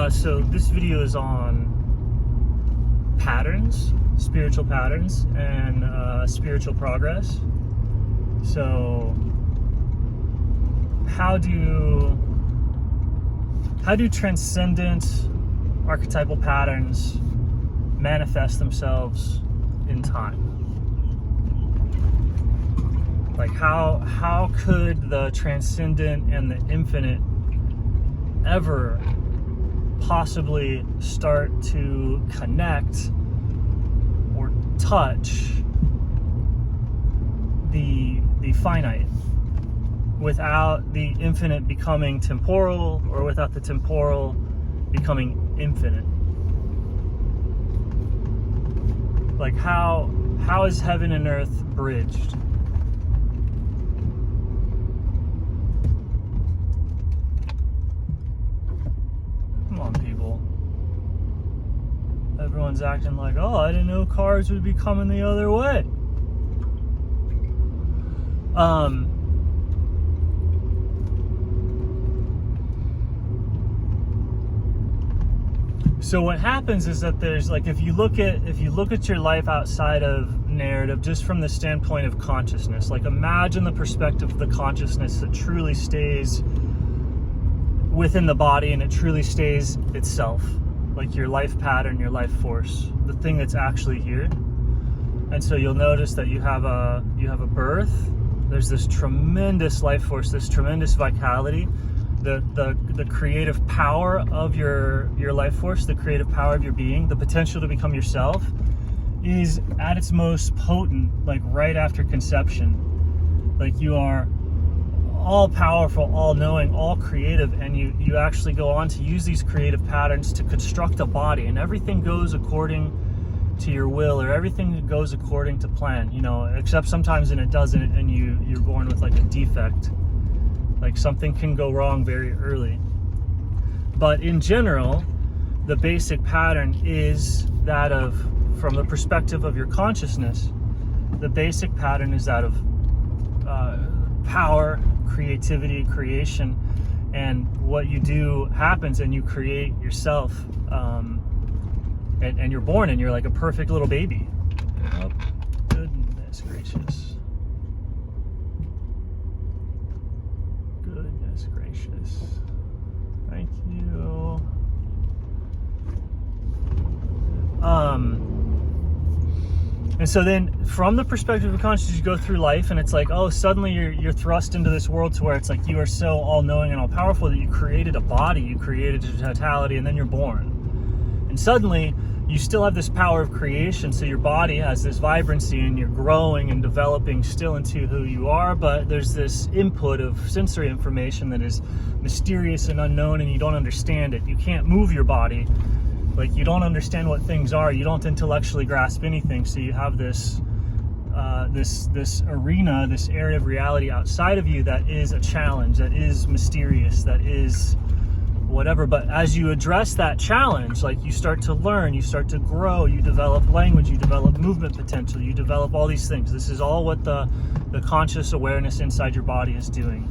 So this video is on patterns, spiritual patterns, and spiritual progress. So how do transcendent archetypal patterns manifest themselves in time? Like how could the transcendent and the infinite ever possibly start to connect or touch the finite without the infinite becoming temporal, or without the temporal becoming infinite? Like how is heaven and earth bridged? Come on, people. Everyone's acting like, oh, I didn't know cars would be coming the other way. So what happens is that there's, like, if you look at your life outside of narrative, just from the standpoint of consciousness, like imagine the perspective of the consciousness that truly stays within the body and it truly stays itself, like your life pattern, your life force, the thing that's actually here. And so you'll notice that you have a birth. There's this tremendous life force, this tremendous vitality. The creative power of your life force, the creative power of your being, the potential to become yourself is at its most potent, like right after conception. Like you are all powerful, all knowing, all creative, and you actually go on to use these creative patterns to construct a body, and everything goes according to your will, or everything goes according to plan, except sometimes it doesn't, and you're born with like a defect. Like something can go wrong very early. But in general, the basic pattern is that of, from the perspective of your consciousness, the basic pattern is that of power, creativity, creation, and what you do happens, and you create yourself, and you're born, and you're like a perfect little baby. Oh, goodness gracious. Goodness gracious. Thank you. And so then from the perspective of consciousness, you go through life, and it's like, oh, suddenly you're thrust into this world to where it's like you are so all-knowing and all-powerful that you created a body, you created a totality, and then you're born. And suddenly you still have this power of creation, so your body has this vibrancy, and you're growing and developing still into who you are, but there's this input of sensory information that is mysterious and unknown, and you don't understand it. You can't move your body. Like, you don't understand what things are. You don't intellectually grasp anything, so you have this this arena, this area of reality outside of you that is a challenge, that is mysterious, that is whatever. But as you address that challenge, like, you start to learn, you start to grow, you develop language, you develop movement potential, you develop all these things. This is all what the conscious awareness inside your body is doing.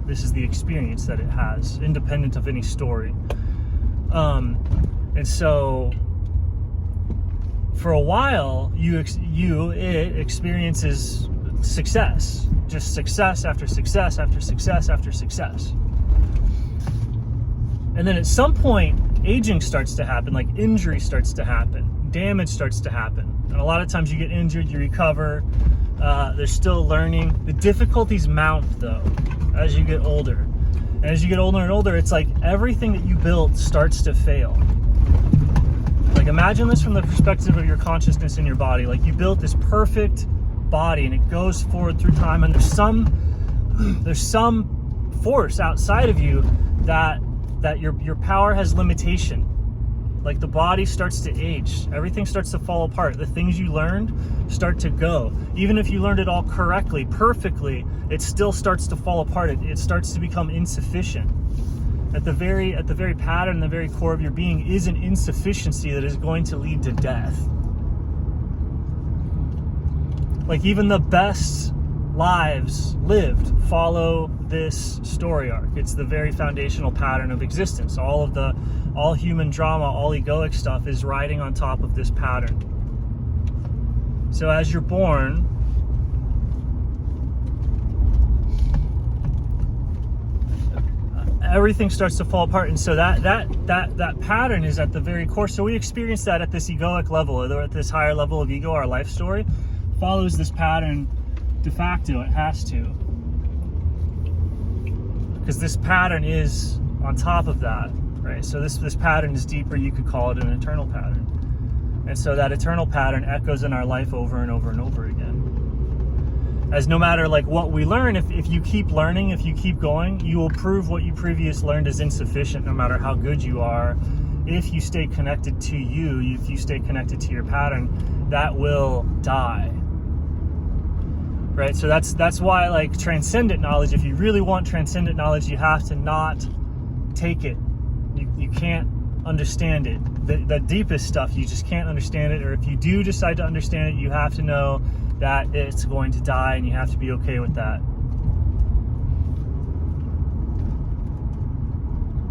This is the experience that it has, independent of any story. And so for a while, it experiences success, just success after success after success after success. And then at some point, aging starts to happen, like injury starts to happen, damage starts to happen. And a lot of times you get injured, you recover, there's still learning. The difficulties mount, though, as you get older. And as you get older and older, it's like everything that you built starts to fail. Like, imagine this from the perspective of your consciousness in your body. Like, you built this perfect body, and it goes forward through time, and there's some force outside of you that your power has limitation. Like, the body starts to age, everything starts to fall apart, the things you learned start to go. Even if you learned it all correctly, perfectly, it still starts to fall apart. It starts to become insufficient. At the very pattern, the very core of your being is an insufficiency that is going to lead to death. Like, even the best lives lived follow this story arc. It's the very foundational pattern of existence. All human drama, all egoic stuff is riding on top of this pattern. So as you're born, everything starts to fall apart, and so that pattern is at the very core. So we experience that at this egoic level, or at this higher level of ego. Our life story follows this pattern de facto. It has to, because this pattern is on top of that, right? So this pattern is deeper. You could call it an eternal pattern, and so that eternal pattern echoes in our life over and over and over again. As no matter like what we learn, if you keep learning, if you keep going, you will prove what you previously learned is insufficient, no matter how good you are. If you stay connected to you, if you stay connected to your pattern, that will die. Right? So that's why, like, transcendent knowledge, if you really want transcendent knowledge, you have to not take it. You can't understand it. The deepest stuff, you just can't understand it. Or if you do decide to understand it, you have to know that it's going to die, and you have to be okay with that.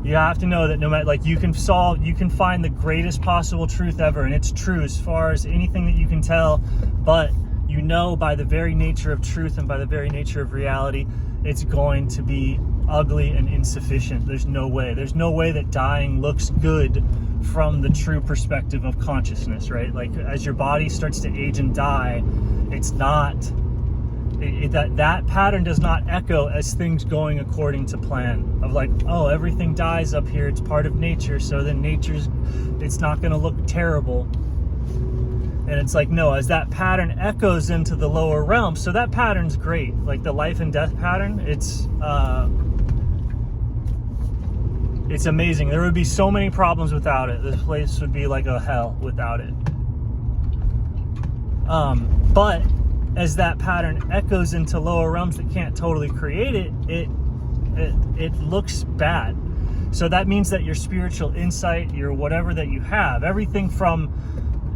You have to know that no matter, like, you can find the greatest possible truth ever, and it's true as far as anything that you can tell, but you know, by the very nature of truth and by the very nature of reality, it's going to be ugly and insufficient. There's no way that dying looks good from the true perspective of consciousness, right? Like, as your body starts to age and die, it's not that pattern does not echo as things going according to plan, of like, oh, everything dies up here, it's part of nature, so then it's not going to look terrible. And it's like, no, as that pattern echoes into the lower realm, so that pattern's great. Like the life and death pattern, it's amazing. There would be so many problems without it. This place would be like a hell without it. But as that pattern echoes into lower realms that can't totally create it, it looks bad. So that means that your spiritual insight, your whatever that you have, everything from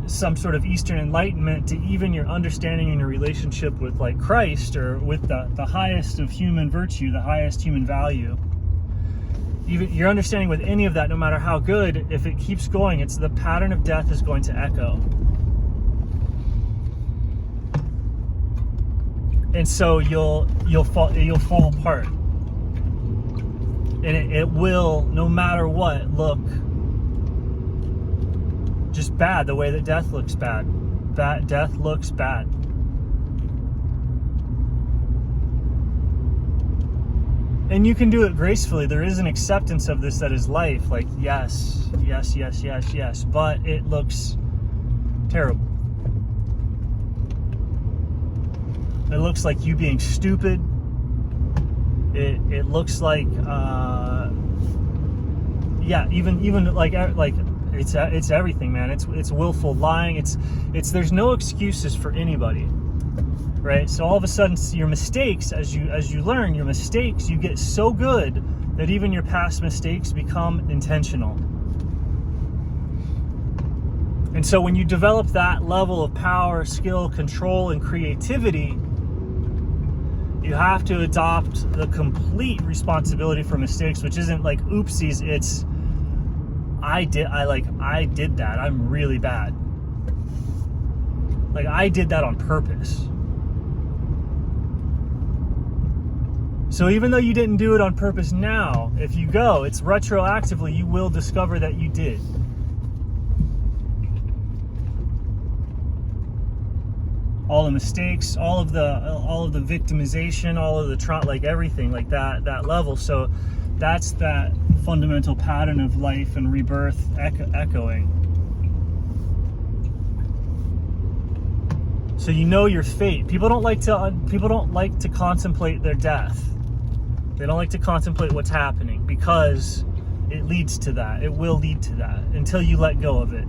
some sort of Eastern enlightenment to even your understanding and your relationship with like Christ, or with the highest of human virtue, the highest human value, even your understanding with any of that, no matter how good, if it keeps going, it's the pattern of death is going to echo. And so you'll fall apart, and it will, no matter what, look just bad. The way that death looks bad. Death looks bad. And you can do it gracefully. There is an acceptance of this that is life. Like, yes, but it looks terrible. It looks like you being stupid. It looks like, even like it's everything, man. It's willful lying. It's there's no excuses for anybody, right? So all of a sudden, your mistakes, as you learn your mistakes, you get so good that even your past mistakes become intentional. And so when you develop that level of power, skill, control, and creativity, you have to adopt the complete responsibility for mistakes, which isn't like oopsies. It's I did that. I'm really bad. Like, I did that on purpose. So even though you didn't do it on purpose now, if you go, it's retroactively, you will discover that you did. All the mistakes, all of the victimization, all of the trauma, like everything, like that level. So that's that fundamental pattern of life and rebirth echoing. So you know your fate. People don't like to contemplate their death. They don't like to contemplate what's happening, because it leads to that. It will lead to that until you let go of it.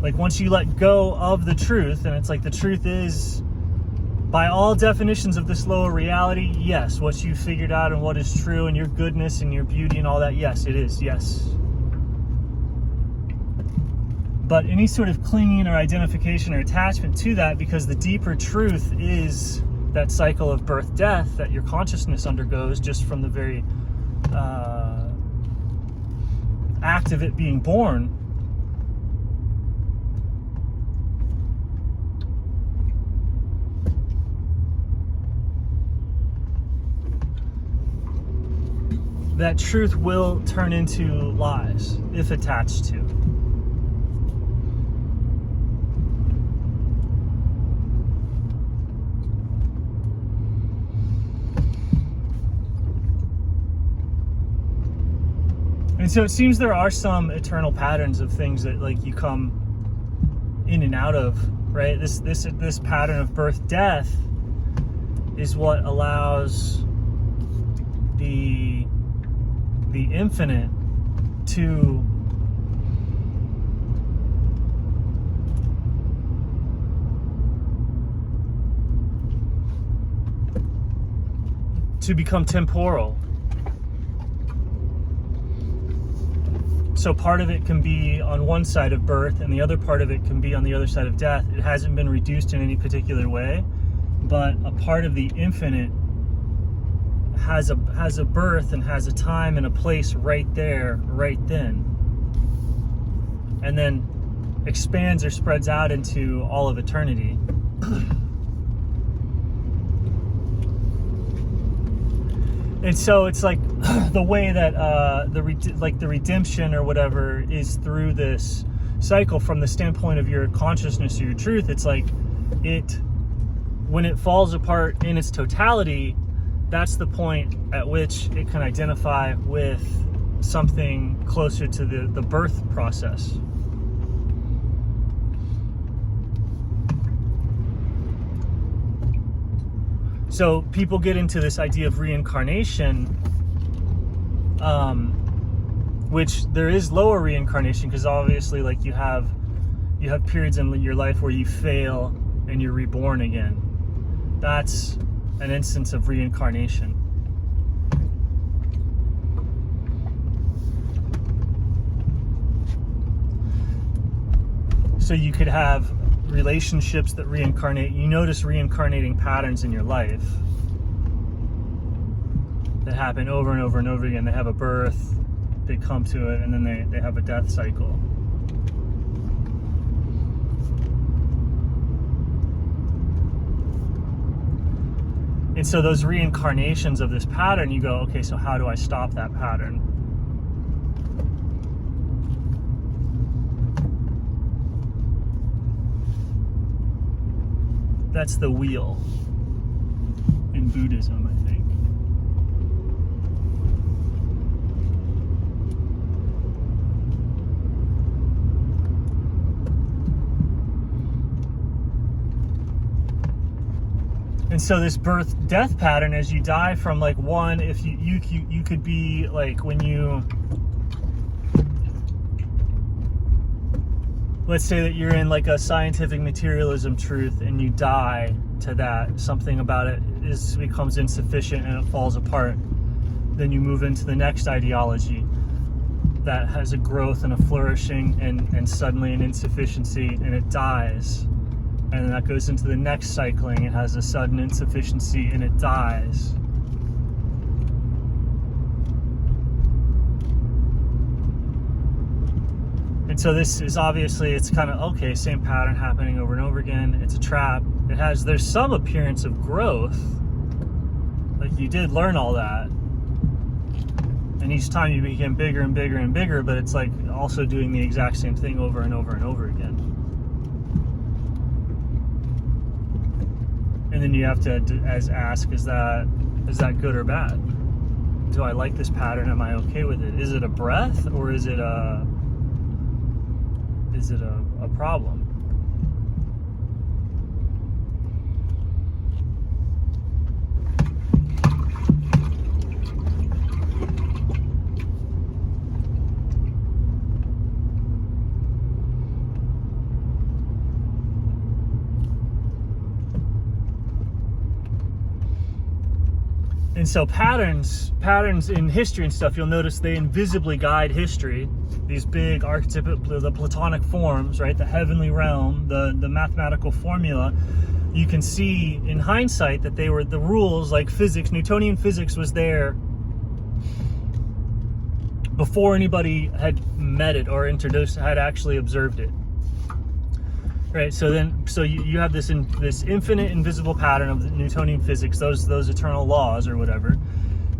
Like, once you let go of the truth, and it's like the truth is, by all definitions of this lower reality, yes, what you figured out and what is true, and your goodness and your beauty and all that, yes, it is, yes. But any sort of clinging or identification or attachment to that, because the deeper truth is that cycle of birth death that your consciousness undergoes just from the very act of it being born. That truth will turn into lies if attached to. And so it seems there are some eternal patterns of things that like you come in and out of, right? This pattern of birth death is what allows the infinite to become temporal. So part of it can be on one side of birth and the other part of it can be on the other side of death. It hasn't been reduced in any particular way, but a part of the infinite has a birth and has a time and a place right there, right then. And then expands or spreads out into all of eternity. And so it's like the way that the redemption or whatever is through this cycle from the standpoint of your consciousness or your truth. It's like when it falls apart in its totality, that's the point at which it can identify with something closer to the birth process. So people get into this idea of reincarnation, which there is lower reincarnation, because obviously like you have periods in your life where you fail and you're reborn again. That's an instance of reincarnation. So you could have relationships that reincarnate. You notice reincarnating patterns in your life that happen over and over and over again. They have a birth, they come to it, and then they have a death cycle. And so those reincarnations of this pattern, you go, okay, so how do I stop that pattern? That's the wheel in Buddhism, I think. And so this birth-death pattern, as you die from like one, if you could be like when you, let's say that you're in like a scientific materialism truth and you die to that, something about it becomes insufficient and it falls apart. Then you move into the next ideology that has a growth and a flourishing and suddenly an insufficiency, and it dies. And then that goes into the next cycling. It has a sudden insufficiency and it dies. And so this is obviously, it's kind of, okay, same pattern happening over and over again. It's a trap. There's some appearance of growth. Like you did learn all that. And each time you became bigger and bigger and bigger, but it's like also doing the exact same thing over and over and over again. And then you have to ask, is that good or bad? Do I like this pattern? Am I okay with it? Is it a breath or is it a problem? And so patterns in history and stuff, you'll notice they invisibly guide history. These big archetypal, the Platonic forms, right? The heavenly realm, the mathematical formula. you can see in hindsight that they were the rules, like physics, Newtonian physics was there before anybody had met it or had actually observed it. Right, so you have this infinite invisible pattern of the Newtonian physics, those eternal laws or whatever,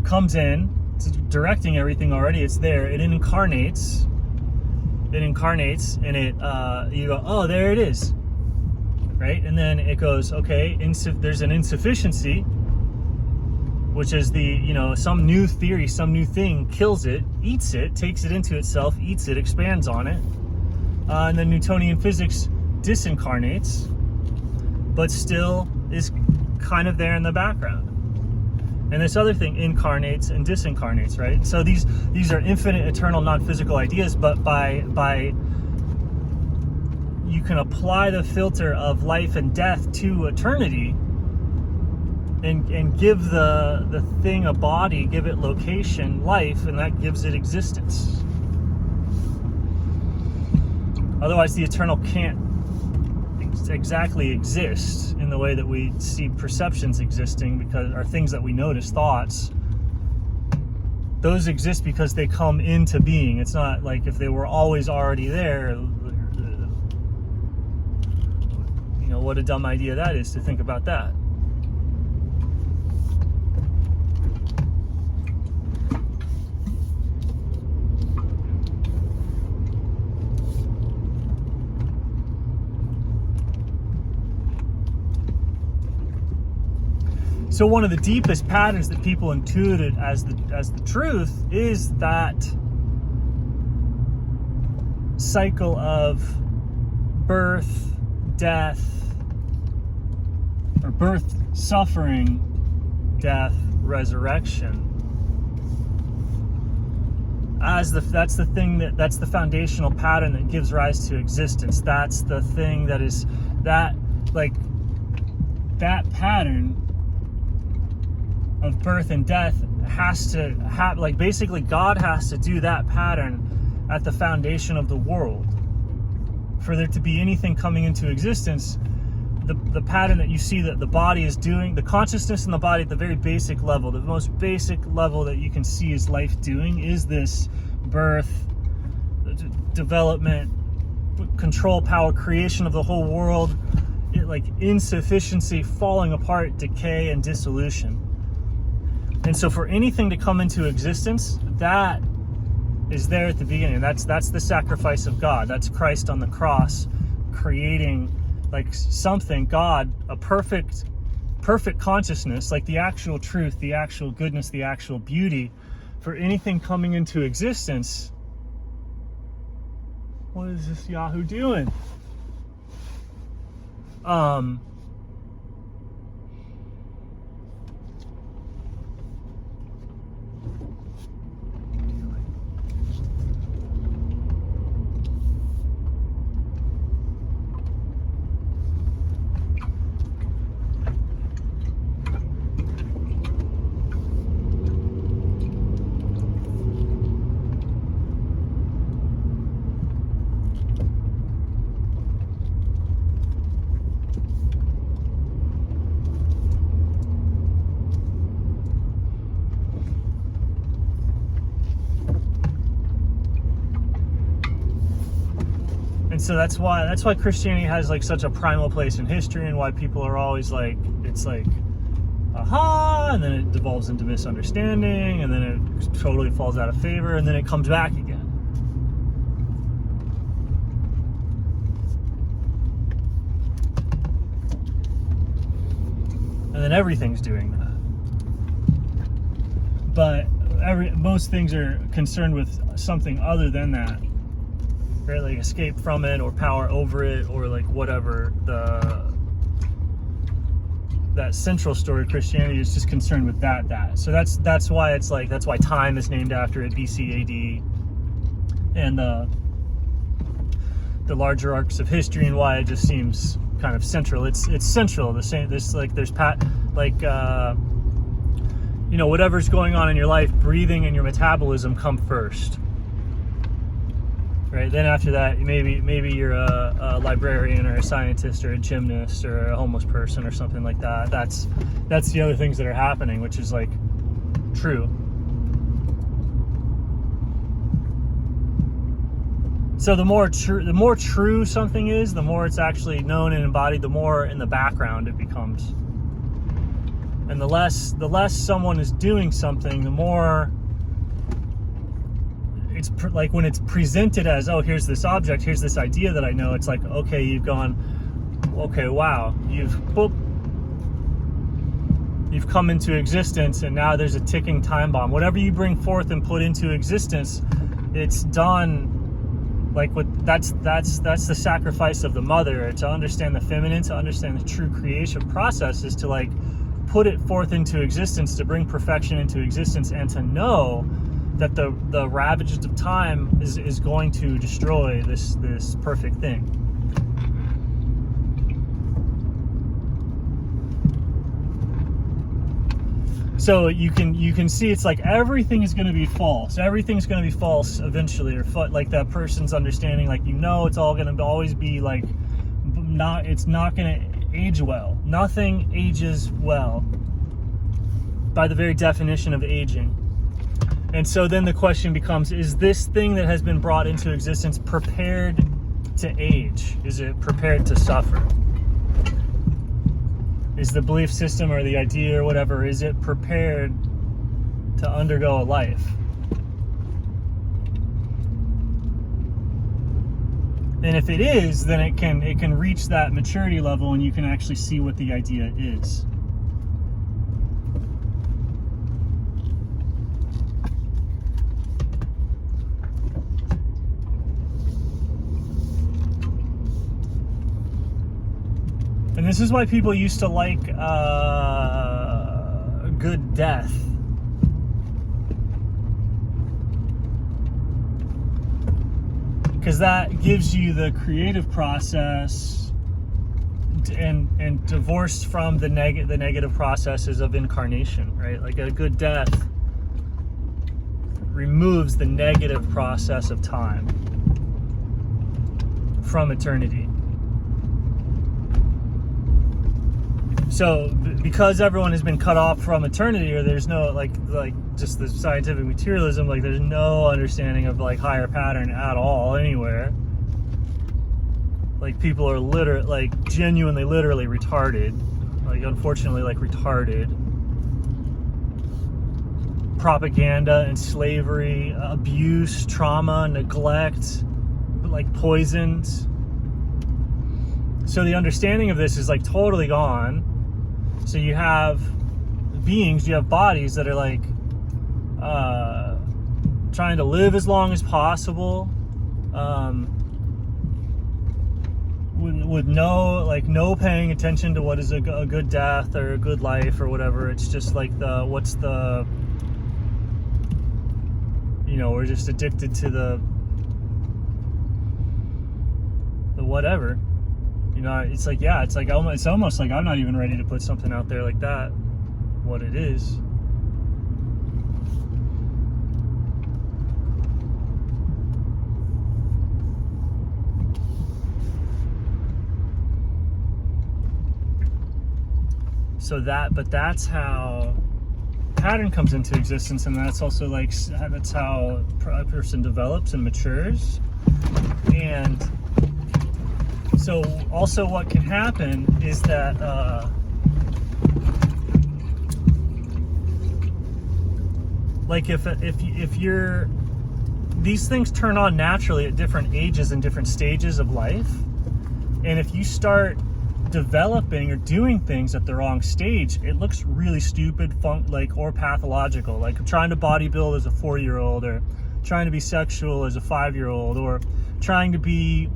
comes in, it's directing everything already. It's there. It incarnates, and it you go, oh, there it is, right? And then it goes, okay, there's an insufficiency, which is some new theory, some new thing kills it, eats it, takes it into itself, eats it, expands on it, and then Newtonian physics disincarnates, but still is kind of there in the background. And this other thing incarnates and disincarnates, right? So these are infinite, eternal, non-physical ideas, but by you can apply the filter of life and death to eternity and give the thing a body, give it location, life, and that gives it existence. Otherwise, the eternal can't exactly exist in the way that we see perceptions existing, because our things that we notice, thoughts, those exist because they come into being. It's not like if they were always already there. What a dumb idea that is to think about that. So one of the deepest patterns that people intuited as the truth is that cycle of birth, death, or birth, suffering, death, resurrection. That's the foundational pattern that gives rise to existence. That's the thing that pattern of birth and death has to have, basically God has to do that pattern at the foundation of the world for there to be anything coming into existence. The pattern that you see that the body is doing, the consciousness in the body at the very basic level, the most basic level that you can see is life doing, is this birth, development, control, power, creation of the whole world, insufficiency, falling apart, decay, and dissolution. And so for anything to come into existence, that is there at the beginning. That's the sacrifice of God. That's Christ on the cross creating something, God, a perfect consciousness, the actual truth, the actual goodness, the actual beauty. For anything coming into existence, what is this Yahoo doing? And so that's why Christianity has such a primal place in history, and why people are always aha, and then it devolves into misunderstanding, and then it totally falls out of favor, and then it comes back again. And then everything's doing that. But most things are concerned with something other than that. Right, escape from it, or power over it, or whatever. That central story of Christianity is just concerned with that. So that's why that's why time is named after it, BC AD, and the larger arcs of history, and why it just seems kind of central. It's central. The same. There's whatever's going on in your life, breathing and your metabolism come first. right? Then after that, maybe you're a librarian or a scientist or a gymnast or a homeless person or something like that. That's the other things that are happening, which is like true. So the more true something is, the more it's actually known and embodied, the more in the background it becomes. And the less someone is doing something, the more it's like when it's presented as, oh, here's this object, here's this idea that I know, it's like, okay, you've gone, okay, wow, you've come into existence, and now there's a ticking time bomb. Whatever you bring forth and put into existence, it's done. Like that's the sacrifice of the mother, to understand the feminine, to understand the true creation process, is to like put it forth into existence, to bring perfection into existence, and to know that the ravages of time is going to destroy this perfect thing. So you can see it's like everything is going to be false. Everything's going to be false eventually, or like that person's understanding, like, it's all going to always be like, it's not going to age well. Nothing ages well by the very definition of aging. And so then the question becomes, is this thing that has been brought into existence prepared to age? Is it prepared to suffer? Is the belief system or the idea or whatever, is it prepared to undergo a life? And if it is, then it can reach that maturity level, and you can actually see what the idea is. And this is why people used to like good death. Because that gives you the creative process and divorced from the negative processes of incarnation, right? Like a good death removes the negative process of time from eternity. So because everyone has been cut off from eternity, or there's no like just the scientific materialism, like there's no understanding of like higher pattern at all anywhere. Like people are literally retarded, like unfortunately like retarded. Propaganda and slavery, abuse, trauma, neglect, like poisons. So the understanding of this is like totally gone. So you have beings, you have bodies that are like trying to live as long as possible, with no paying attention to what is a good death or a good life or whatever. It's just like we're just addicted to the whatever. It's like, yeah, it's almost like I'm not even ready to put something out there like that, what it is. So that's how pattern comes into existence, and that's also like, that's how a person develops and matures. And so also what can happen is that like if you're, these things turn on naturally at different ages and different stages of life, and if you start developing or doing things at the wrong stage, it looks really stupid, or pathological, like trying to bodybuild as a 4-year-old, or trying to be sexual as a 5-year-old, or trying to be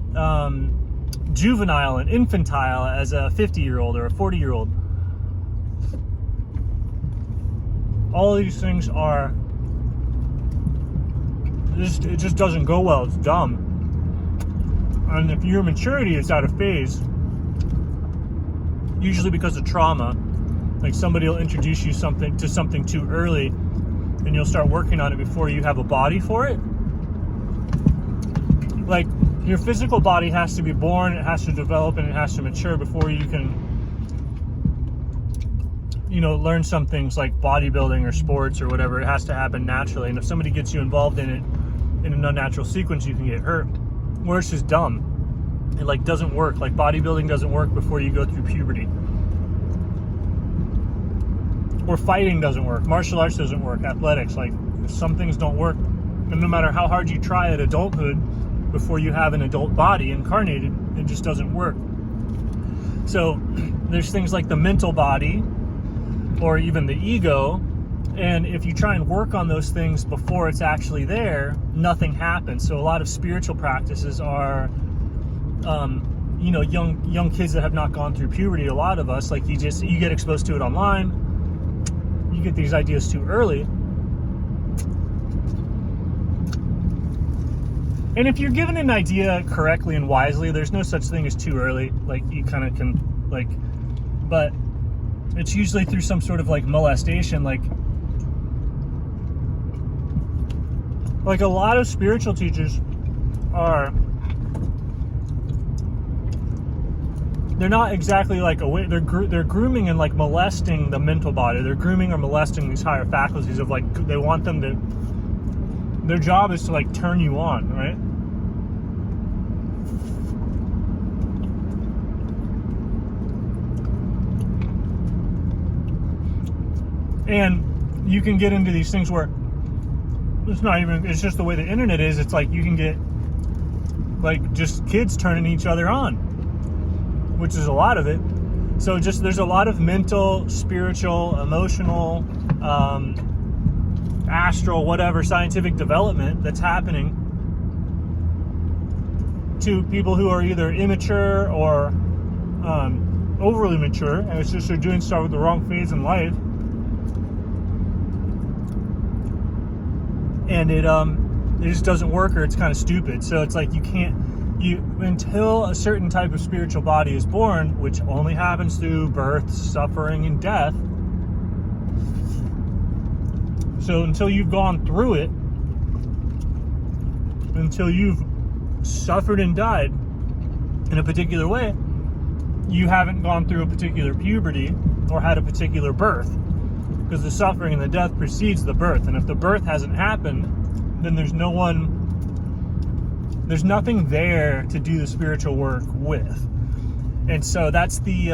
juvenile and infantile as a 50-year-old or a 40-year-old. All of these things are it just doesn't go well. It's dumb. And if your maturity is out of phase, usually because of trauma, like somebody will introduce you to something too early, and you'll start working on it before you have a body for it. like, your physical body has to be born, it has to develop, and it has to mature before you can, learn some things like bodybuilding or sports or whatever. It has to happen naturally. And if somebody gets you involved in it in an unnatural sequence, you can get hurt. Or it's just dumb. It like doesn't work. Like bodybuilding doesn't work before you go through puberty. Or fighting doesn't work. Martial arts doesn't work. Athletics, like some things don't work. And no matter how hard you try at adulthood, before you have an adult body incarnated, it just doesn't work. So there's things like the mental body or even the ego, and if you try and work on those things before it's actually there, nothing happens. So a lot of spiritual practices are young kids that have not gone through puberty. A lot of us, like, you get exposed to it online, you get these ideas too early. And if you're given an idea correctly and wisely, there's no such thing as too early. Like, you kind of can, like, but it's usually through some sort of like molestation. Like a lot of spiritual teachers they're not exactly like away. They're grooming and like molesting the mental body. They're grooming or molesting these higher faculties of like, they want them to, their job is to like turn you on, right? And you can get into these things where it's just the way the internet is. It's like you can get like just kids turning each other on, which is a lot of it. So just there's a lot of mental, spiritual, emotional, astral, whatever, scientific development that's happening to people who are either immature or overly mature, and it's just they're doing stuff with the wrong phase in life. And it just doesn't work, or it's kind of stupid. So it's like until a certain type of spiritual body is born, which only happens through birth, suffering, and death. So until you've gone through it, until you've suffered and died in a particular way, you haven't gone through a particular puberty or had a particular birth. Because the suffering and the death precedes the birth. And if the birth hasn't happened, then there's nothing there to do the spiritual work with. And so that's the